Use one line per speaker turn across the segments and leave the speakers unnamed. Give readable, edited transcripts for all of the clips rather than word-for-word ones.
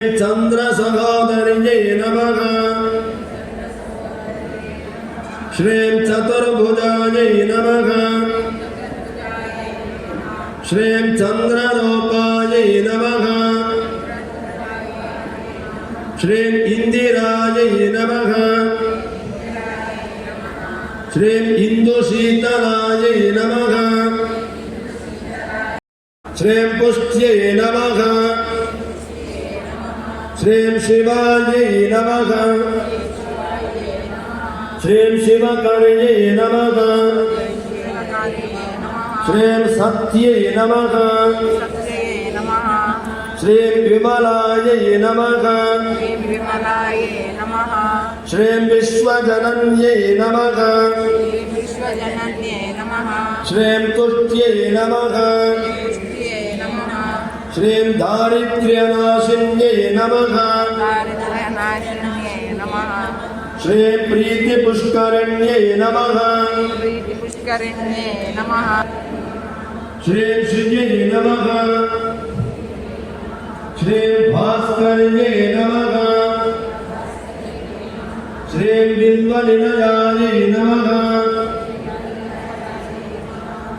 चंद्र सहोदरिये नमः। श्रीं चतुर्भुजायै नमः। श्रीं चंद्ररूपायै नमः। श्रीं इंदिरायै नमः। श्रीं इंदुशीतलायै नमः। श्रीं पुष्ट्यै नमः। श्रीं शिवायै नमः। श्रीं शिवकर्यै नमः। श्रीं सत्यै नमः। श्रीं विमलायै नमः। श्रीं विश्वजनन्यै नमः। श्रीं तुष्ट्यै नमः। श्रीं दारिद्र्यनाशिन्यै नमः। श्रीं प्रीतिपुष्करिण्यै नमः। श्रीं श्रियै नमः। श्रीं भास्कर्यै नमः। श्रीं बिल्वनिलयायै नमः।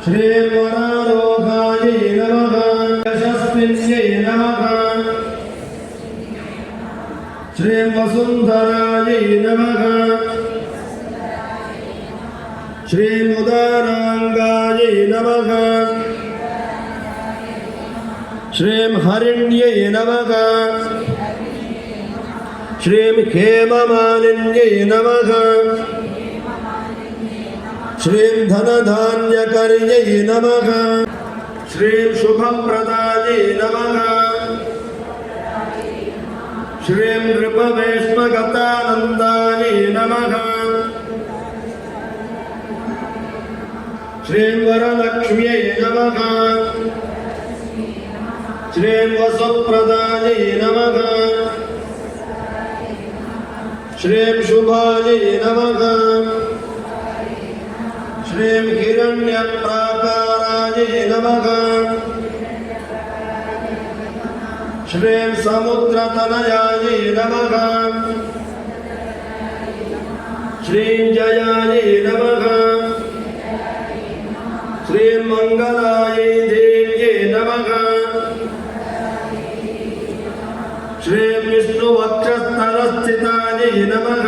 श्रीं वरारोहायै नमः। यशस्विन्यै नमः। श्रीं वसुन्धरायै नमः। श्रीं उदारांगायै नमः। श्रीं हरिण्यै नमः। श्रीं हेममालिन्यै नमः। श्रीं धनधान्यकर्यै नमः। श्रीं शुभप्रदायै नमः। श्रीं नृपवेश्मगतानन्दायै नमः। श्रीं वरलक्ष्म्यै नमः। श्रीं वसुप्रदायै नमः। श्रीं शुभायै नमः। श्रीं हिरण्यप्राकारायै नमः। श्रीं समुद्रतनयायै नमः। श्रीं जयायै नमः। श्रीं मंगलायै देव्यै नमः। श्रीं विष्णुवक्षस्थलस्थितायै नमः।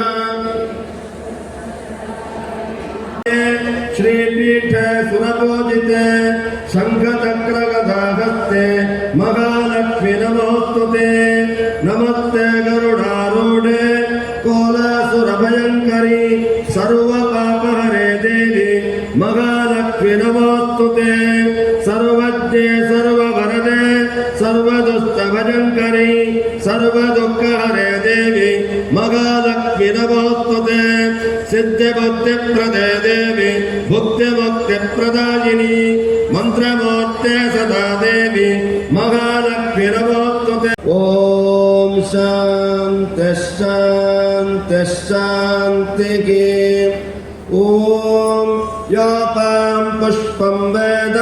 श्रीपीठे सुरपूजिते शंखचक्रगदाहस्ते महालक्ष्मी नमोस्तुते। नमस्ते गरुडारूढे कोलासुरभयङ्करी सर्वपापहरे देवी महालक्ष्मी नमोस्तुते। सर्वज्ञे सर्ववरदे सर्वदुष्टभयङ्करी सर्वदुःखहरे देवी महालक्ष्मी नमोस्तुते। सिद्धिबुद्धिप्रदे देवी भुक्तिमुक्तिप्रदायिनी मंत्रमूर्ते सदा देवी महालक्ष्मी नमोस्तुते। ओम शांति शांति शांतिः। ओम योपां पुष्पं वेद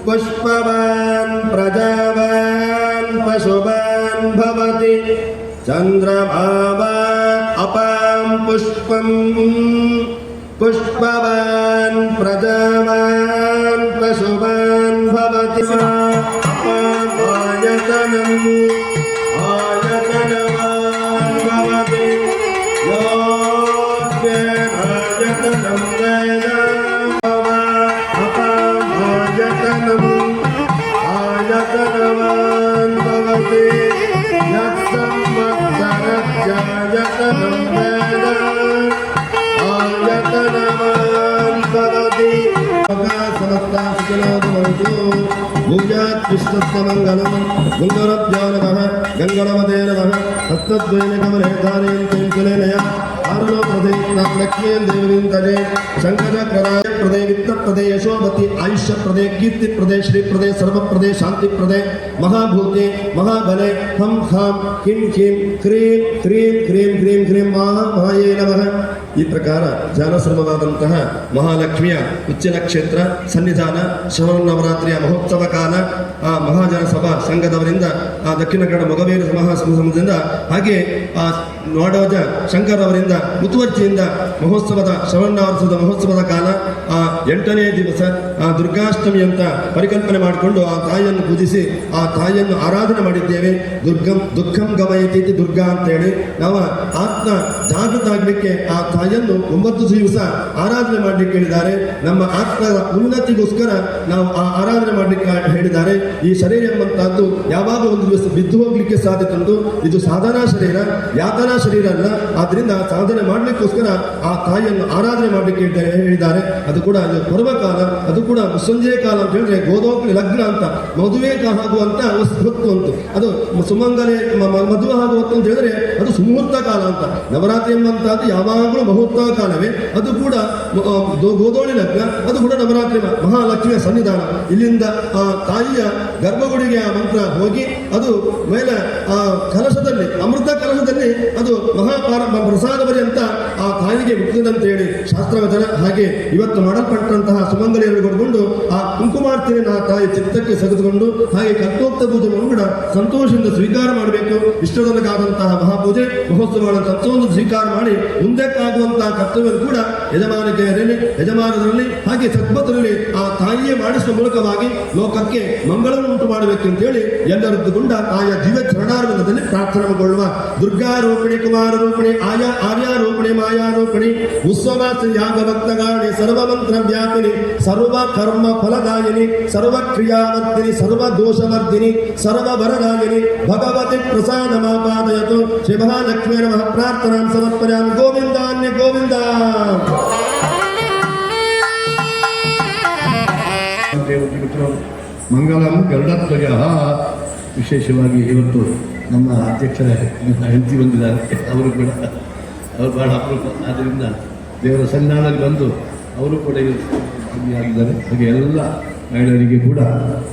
पुष्पवान् प्रजावान् पशुवान् भवति। चंद्रभावा अपां पुष्पं पुष्पवान् प्रजावान् पशुवान् भवति। आयतनम् आयतनवान् भवति। योऽप्येनायतनं वेद अपां आयतनम् आयतनवान् भवति। यत्संवत्सरस्यायतनं वेद आयतनवान् भवति। समस्ताः सुखिनो भवन्तु। भूयात् विश्वस्तमङ्गलं। गङ्गरभ्यो नमः। गङ्गणमते नमः। हस्तद्वयेन कमले धारयन्तीं कुलेनया आरुणो प्रदे लक्ष्मीं देवीं तजे शङ्खचक्रराय प्रदे वित्तप्रदे यशोमति आयुष्यप्रदे कीर्तिप्रदे श्रीप्रदे सर्वप्रदे शान्तिप्रदे महाभूते महाबले हं हां किं किं क्रीं क्रीं क्रीं क्रीं क्रीं महामाये नमः। ಈ ಪ್ರಕಾರ ಜಾನಸುಲಭವಾದಂತಹ ಮಹಾಲಕ್ಷ್ಮಿಯ ಉಚ್ಚಿನ ಕ್ಷೇತ್ರ ಸನ್ನಿಧಾನ ಶ್ರವಣ ನವರಾತ್ರಿಯ ಮಹೋತ್ಸವ ಕಾಲ ಆ ಮಹಾಜನ ಸಭಾ ಸಂಘದವರಿಂದ ಆ ದಕ್ಷಿಣ ಕನ್ನಡ ಮೊಗವೇರು ಮಹಾಸಮೂಹದಿಂದ ಹಾಗೆ ಆ ನೋಡೋಜ ಶಂಕರ್ ಅವರಿಂದ ಮುತುವರ್ಜಿಯಿಂದ ಮಹೋತ್ಸವದ ಶ್ರವಣೋತ್ಸವದ ಮಹೋತ್ಸವದ ಕಾಲ ಆ 8ನೇ ದಿವಸ ಆ ದುರ್ಗಾಷ್ಟಮಿ ಅಂತ ಪರಿಕಲ್ಪನೆ ಮಾಡಿಕೊಂಡು ಆ ತಾಯಿಯನ್ನು ಪೂಜಿಸಿ ಆ ತಾಯಿಯನ್ನು ಆರಾಧನೆ ಮಾಡಿದ್ದೇವೆ. ದುಃಖಂ ಗಮಯತಿ ದುರ್ಗಾ ಅಂತೇಳಿ ನಾವು ಆತ್ಮ ಜಾಗೃತ ಆಗಲಿಕ್ಕೆ ಆ ತಾಯಿಯನ್ನು 9 ದಿವಸ ಆರಾಧನೆ ಮಾಡಲಿಕ್ಕೆ ಹೇಳಿದ್ದಾರೆ. ನಮ್ಮ ಆತ್ಮದ ಉನ್ನತಿಗೋಸ್ಕರ ನಾವು ಆ ಆರಾಧನೆ ಮಾಡಲಿಕ್ಕೆ ಹೇಳಿದ್ದಾರೆ. ಈ ಶರೀರ ಎಂಬಂತಹದ್ದು ಯಾವಾಗ ಒಂದು ದಿವಸ ಬಿದ್ದು ಹೋಗ್ಲಿಕ್ಕೆ ಸಾಧ್ಯತೆ ಉಂಟು. ಇದು ಸಾಧನಾ ಶರೀರ, ಯಾತನಾ ಶರೀರ ಅಲ್ಲ. ಆದ್ರಿಂದ ಸಾಧನೆ ಮಾಡಲಿಕ್ಕೋಸ್ಕರ ಆ ತಾಯಿಯನ್ನು ಆರಾಧನೆ ಮಾಡಲಿಕ್ಕೆ ಹೇಳಿದ್ದಾರೆ. ಅದು ಕೂಡ ಇದು ಕೊರವ ಕಾಲ, ಅದು ಕೂಡ ಮುಸ್ಸಂಜೆಯ ಕಾಲ ಅಂತ ಹೇಳಿದ್ರೆ ಗೋಧೋಕ್ಲಿ ಲಗ್ನ ಅಂತ ಮದುವೆ ಆಗುವಂತ ಹೊತ್ತು ಅಂತ, ಅದು ಸುಮಂಗಲೆ ಮದುವೆ ಆಗುವಂತ ಅಂತ ಹೇಳಿದ್ರೆ ಅದು ಸುಮುಹೂರ್ತ ಕಾಲ ಅಂತ. ನವರಾತ್ರಿ ಎಂಬಂತಹದ್ದು ಯಾವಾಗಲೂ ಮುಹೂರ್ತ ಕಾಲವೇ. ಅದು ಕೂಡ ಗೋಧೋಳಿ ಲಗ್ನ, ಅದು ಕೂಡ ನವರಾತ್ರಿ ಮಹಾಲಕ್ಷ್ಮಿಯ ಸನ್ನಿಧಾನ. ಇಲ್ಲಿಂದ ಆ ತಾಯಿಯ ಗರ್ಭಗುಡಿಗೆ ಆ ಮಂತ್ರ ಹೋಗಿ ಅದು ಮೇಲೆ ಆ ಕಲಶದಲ್ಲಿ ಅಮೃತ ಕಲಶದಲ್ಲಿ ಅದು ಪ್ರಸಾದ ಬರಿ ಅಂತ ಆ ತಾಯಿಗೆ ಮುಟ್ಟಿದಂತ ಹೇಳಿ ಶಾಸ್ತ್ರವಚನ. ಹಾಗೆ ಇವತ್ತು ಮಾಡಲ್ಪಟ್ಟಂತಹ ಸುಮಂಗಲಿಯನ್ನು ಪಡೆದುಕೊಂಡು ಆ ಕುಂಕುಮಾರ್ತಿಯನ್ನು ಆ ತಾಯಿ ಚಿತ್ತಕ್ಕೆ ಸೆಗೆದುಕೊಂಡು ಹಾಗೆ ಕರ್ತೋಕ್ತ ಪೂಜೆಯನ್ನು ಕೂಡ ಸಂತೋಷದಿಂದ ಸ್ವೀಕಾರ ಮಾಡಬೇಕು. ಇಷ್ಟದೊಳಗಾದಂತಹ ಮಹಾಪೂಜೆ ಮಹೋತ್ಸವಗಳನ್ನು ಸಂತೋಷ ಸ್ವೀಕಾರ ಮಾಡಿ ಮುಂದಕ್ಕಾಗುವಂತಹ ಕರ್ತವ್ಯವನ್ನು ಕೂಡ ಯಜಮಾನರಲ್ಲಿ ಹಾಗೆ ಸದ್ಭತರಲ್ಲಿ ಆ ತಾಯಿಯೇ ಮಾಡಿಸುವ ಮೂಲಕವಾಗಿ ಲೋಕಕ್ಕೆ ಮಂಗಳವನ್ನು ಉಂಟು ಮಾಡಬೇಕು ಅಂತೇಳಿ ಎಲ್ಲರದ್ದುಕೊಂಡ ಆಯಾ ದಿವ್ಯ ಚರಣಾರ್ವದಲ್ಲಿ ಪ್ರಾರ್ಥನೆಗೊಳ್ಳುವ. ದುರ್ಗಾರೋಪಣೆ, ಕುಮಾರರೂಪಣೆ, ಆರ್ಯಾರೋಪಣೆ, ಮಾಯಾರೋಪಣೆ, ಉತ್ಸವಾಸಿ ಯಾಗಭಕ್ತಗಾಣಿ, ಸರ್ವಮಂತ್ರ ವ್ಯಾಪಿನಿ, ಸರ್ವ ಕರ್ಮ ಫಲದಾಯಿನಿ, ಸರ್ವ ಕ್ರಿಯಾವರ್ತಿನಿ, ಸರ್ವ ದೋಷವರ್ಧಿನಿ, ಸರ್ವ ವರದಾಯಿನಿ ಭಗವತಿ ಪ್ರಸಾದ ಮಾಪಾದಯತು. ಶ್ರೀ ಮಹಾಲಕ್ಷ್ಮೀ ನಮಃ ಪ್ರಾರ್ಥನಾಂ ಸಮರ್ಪಯಾಮಿ. ಗೋವಿಂದಾನ್ಯ ಗೋವಿಂದ.
ಮಂಗಳಂ ಗರುಡಧ್ವಜ. ವಿಶೇಷವಾಗಿ ಇವತ್ತು ನಮ್ಮ ಅಧ್ಯಕ್ಷರ ಹೆಂಡತಿ ಬಂದಿದ್ದಾರೆ. ಅವರು ಕೂಡ ಅವರು ಬಹಳ ಅಪರೂಪ. ಆದ್ದರಿಂದ ದೇವರ ಸನ್ನಿಧಾನದಲ್ಲಿ ಬಂದು ಅವರು ಕೂಡ ಆಗಿದ್ದಾರೆ. ಹಾಗೆ ಎಲ್ಲ ಮಹಿಳೆಯರಿಗೆ ಕೂಡ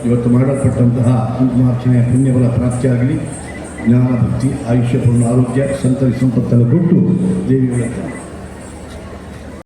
ಇವತ್ತು ಮಾಡಲ್ಪಟ್ಟಂತಹ ಕುಂಕುಮಾರ್ಚನೆಯ ಪುಣ್ಯಫಲ ಪ್ರಾಪ್ತಿಯಾಗಲಿ. ಜ್ಞಾನ ಭಕ್ತಿ ಆಯುಷ್ಯ ಪೂರ್ಣ ಆರೋಗ್ಯ ಸಂತರಿ ಸಂಪತ್ತನ್ನು ಕೊಟ್ಟು ದೇವಿಗಳ